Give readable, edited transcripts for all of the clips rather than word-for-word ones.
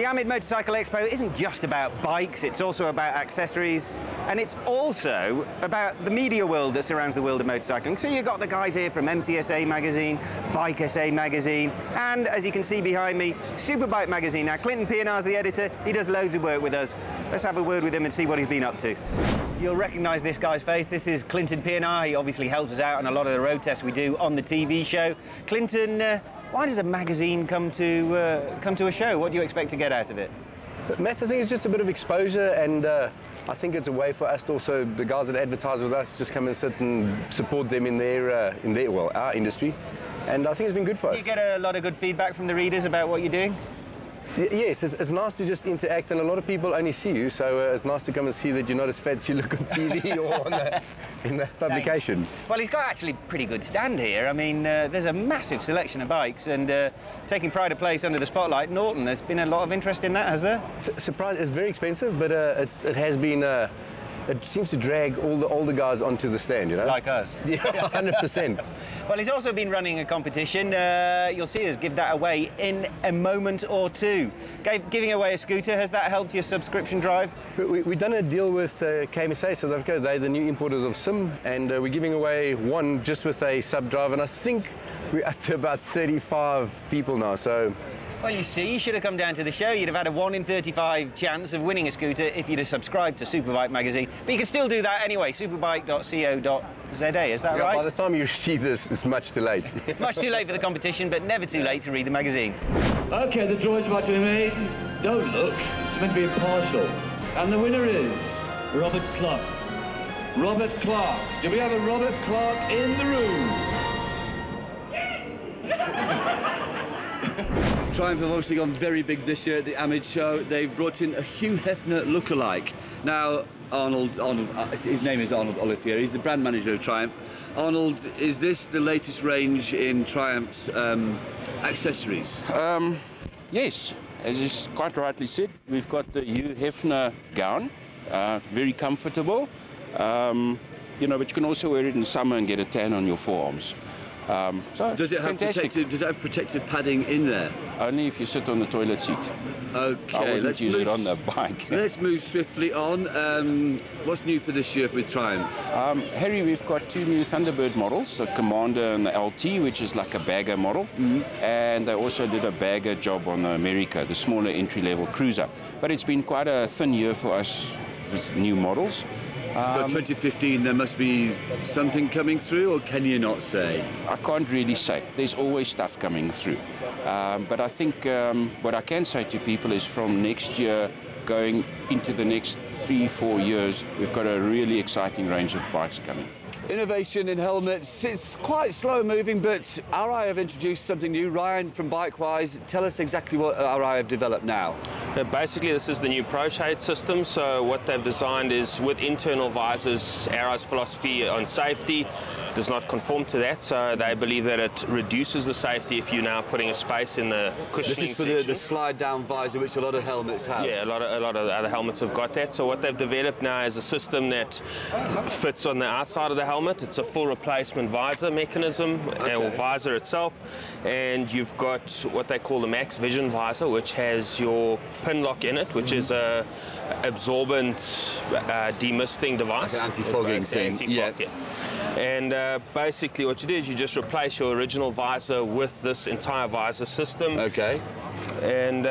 The AMID Motorcycle Expo isn't just about bikes, it's also about accessories, and it's also about the media world that surrounds the world of motorcycling. So you've got the guys here from MCSA Magazine, Bike SA Magazine, and as you can see behind me, Superbike Magazine. Now, Clinton Pienar's the editor, he does loads of work with us. Let's have a word with him and see what he's been up to. You'll recognise this guy's face. This is Clinton Pienar. He obviously helps us out on a lot of the road tests we do on the TV show. Clinton, why does a magazine come to a show? What do you expect to get out of it? Matt, I think it's just a bit of exposure, and I think it's a way for us to also, the guys that advertise with us, just come and sit and support them in their well, our industry. And I think it's been good for us. Do you get a lot of good feedback from the readers about what you're doing? Yes, it's nice to just interact, and a lot of people only see you, so it's nice to come and see that you're not as fat as you look on TV or in the publication. Thanks. Well, he's got actually a pretty good stand here. I mean, there's a massive selection of bikes, and taking pride of place under the spotlight, Norton, there's been a lot of interest in that, has there? Surprise, it's very expensive, but it has been... it seems to drag all the older guys onto the stand, you know? Like us. Yeah, 100%. Well, he's also been running a competition. You'll see us give that away in a moment or two. Giving away a scooter, has that helped your subscription drive? We've done a deal with KMSA South Africa. They're the new importers of SIM, and we're giving away one just with a sub drive, and I think we're up to about 35 people now, so... Well, you see, you should have come down to the show. You'd have had a 1 in 35 chance of winning a scooter if you'd have subscribed to Superbike Magazine. But you can still do that anyway, superbike.co.za, is that right? By the time you receive this, it's much too late. Much too late for the competition, but never too late to read the magazine. OK, the draw is about to be made. Don't look, it's meant to be impartial. And the winner is... Robert Clark. Robert Clark. Do we have a Robert Clark in the room? Triumph have obviously gone very big this year at the AMID show. They've brought in a Hugh Hefner lookalike. Now, Arnold, his name is Arnold Olivier. He's the brand manager of Triumph. Arnold, is this the latest range in Triumph's accessories? Yes, as is quite rightly said, we've got the Hugh Hefner gown, very comfortable. You know, but you can also wear it in summer and get a tan on your forearms. So does it have protective padding in there? Only if you sit on the toilet seat. Okay, let's use it on the bike. Let's move swiftly on. What's new for this year with Triumph? Harry, we've got 2 new Thunderbird models, the Commander and the LT, which is like a bagger model. And they also did a bagger job on the America, the smaller entry-level cruiser. But it's been quite a thin year for us with new models. So 2015, there must be something coming through, or can you not say? I can't really say. There's always stuff coming through. But I think what I can say to people is from next year going into the next 3-4 years, we've got a really exciting range of bikes coming. Innovation in helmets, it's quite slow moving, but Arai have introduced something new. Ryan from Bikewise, tell us exactly what Arai have developed now. Basically, this is the new Pro Shade system. So what they've designed is with internal visors. Arai's philosophy on safety does not conform to that, so they believe that it reduces the safety if you're now putting a space in the cushioning This is for the slide-down visor, which a lot of helmets have. Yeah, a lot of other helmets have got that. So what they've developed now is a system that fits on the outside of the helmet. It's a full replacement visor mechanism, or visor itself, and you've got what they call the Max Vision visor, which has your pin lock in it, which is a absorbent demisting device. Like an anti-fogging thing. Yeah. And basically what you do is you just replace your original visor with this entire visor system. Okay. And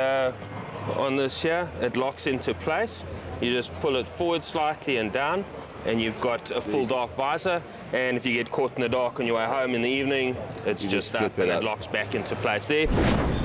on this here, it locks into place. You just pull it forward slightly and down, and you've got a full dark visor. And if you get caught in the dark on your way home in the evening, it's just up and it locks back into place there.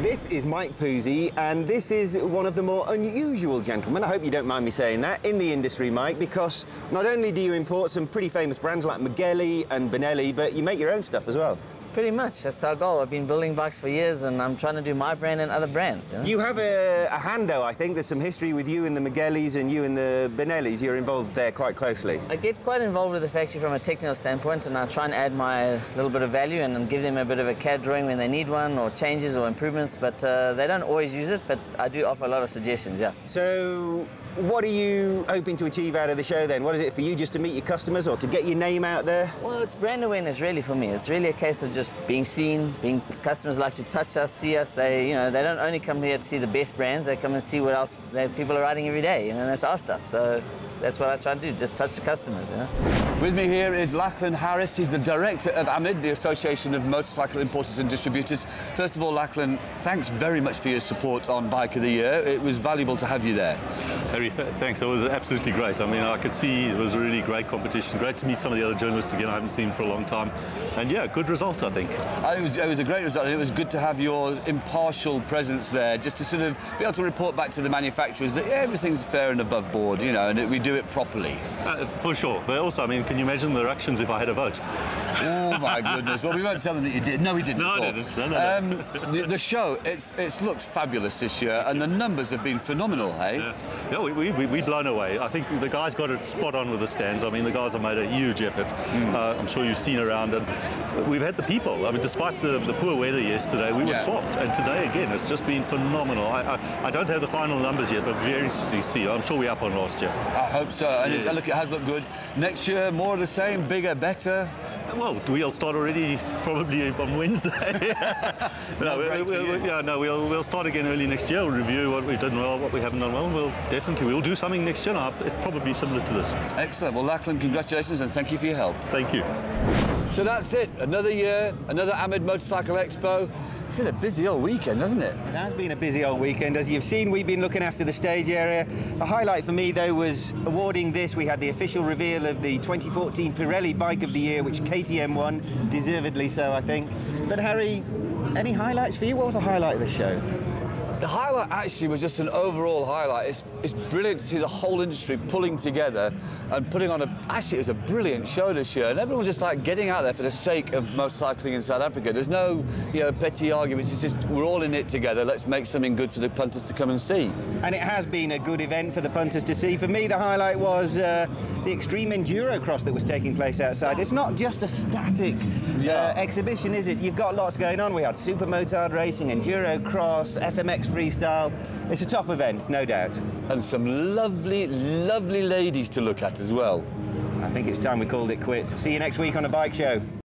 This is Mike Poozie, and this is one of the more unusual gentlemen, I hope you don't mind me saying that, in the industry, Mike, because not only do you import some pretty famous brands like Magelli and Benelli, but you make your own stuff as well. Pretty much, that's our goal. I've been building bikes for years, and I'm trying to do my brand and other brands. You know? You have a hand, though, I think. There's some history with you and the Magellis and you and the Benellis. You're involved there quite closely. I get quite involved with the factory from a technical standpoint, and I try and add my little bit of value and give them a bit of a CAD drawing when they need one, or changes or improvements, but they don't always use it, but I do offer a lot of suggestions, yeah. So what are you hoping to achieve out of the show, then? What is it for you, just to meet your customers or to get your name out there? Well, it's brand awareness, really, for me. It's really a case of just just being seen, customers like to touch us, see us. They don't only come here to see the best brands, they come and see what else people are riding every day, and that's our stuff. So that's what I try to do, just touch the customers, With me here is Lachlan Harris. He's the director of AMID, the Association of Motorcycle Importers and Distributors. First of all, Lachlan, thanks very much for your support on Bike of the Year. It was valuable to have you there. Harry, thanks. It was absolutely great. I mean, I could see it was a really great competition. Great to meet some of the other journalists again I haven't seen for a long time. And yeah, good result, I think. It was a great result, and it was good to have your impartial presence there, just to sort of be able to report back to the manufacturers that everything's fair and above board, and that we do it properly. For sure. But also, I mean, can you imagine the reactions if I had a vote? Oh my goodness! Well, we won't tell them that you did. No, we didn't. No, I didn't. No. The show, it's looked fabulous this year, and the numbers have been phenomenal, hey? Yeah, we're blown away. I think the guys got it spot on with the stands. I mean, the guys have made a huge effort. I'm sure you've seen around, and we've had the people. I mean, despite the poor weather yesterday, we were swamped, and today again, it's just been phenomenal. I don't have the final numbers yet, but very interesting to see. I'm sure we're up on last year. I hope so, and it has looked good. Next year, more of the same, bigger, better. Well, we'll start already probably on Wednesday. We'll start again early next year. We'll review what we've done well, what we haven't done well. We'll do something next year. It's probably similar to this. Excellent. Well, Lachlan, congratulations and thank you for your help. Thank you. So that's it. Another year, another AMID Motorcycle Expo. It's been a busy old weekend, hasn't it? It has been a busy old weekend. As you've seen, we've been looking after the stage area. A highlight for me, though, was awarding this. We had the official reveal of the 2014 Pirelli Bike of the Year, which KTM won, deservedly so, I think. But Harry, any highlights for you? What was the highlight of the show? The highlight actually was just an overall highlight. It's brilliant to see the whole industry pulling together and putting on actually it was a brilliant show this year, and everyone was just like getting out there for the sake of motorcycling in South Africa. There's no petty arguments, it's just we're all in it together, let's make something good for the punters to come and see. And it has been a good event for the punters to see. For me, the highlight was the extreme enduro cross that was taking place outside. It's not just a static exhibition, is it? You've got lots going on. We had super motard racing, enduro cross, FMX freestyle. It's a top event, no doubt. And some lovely, lovely ladies to look at as well. I think it's time we called it quits. See you next week on a bike show.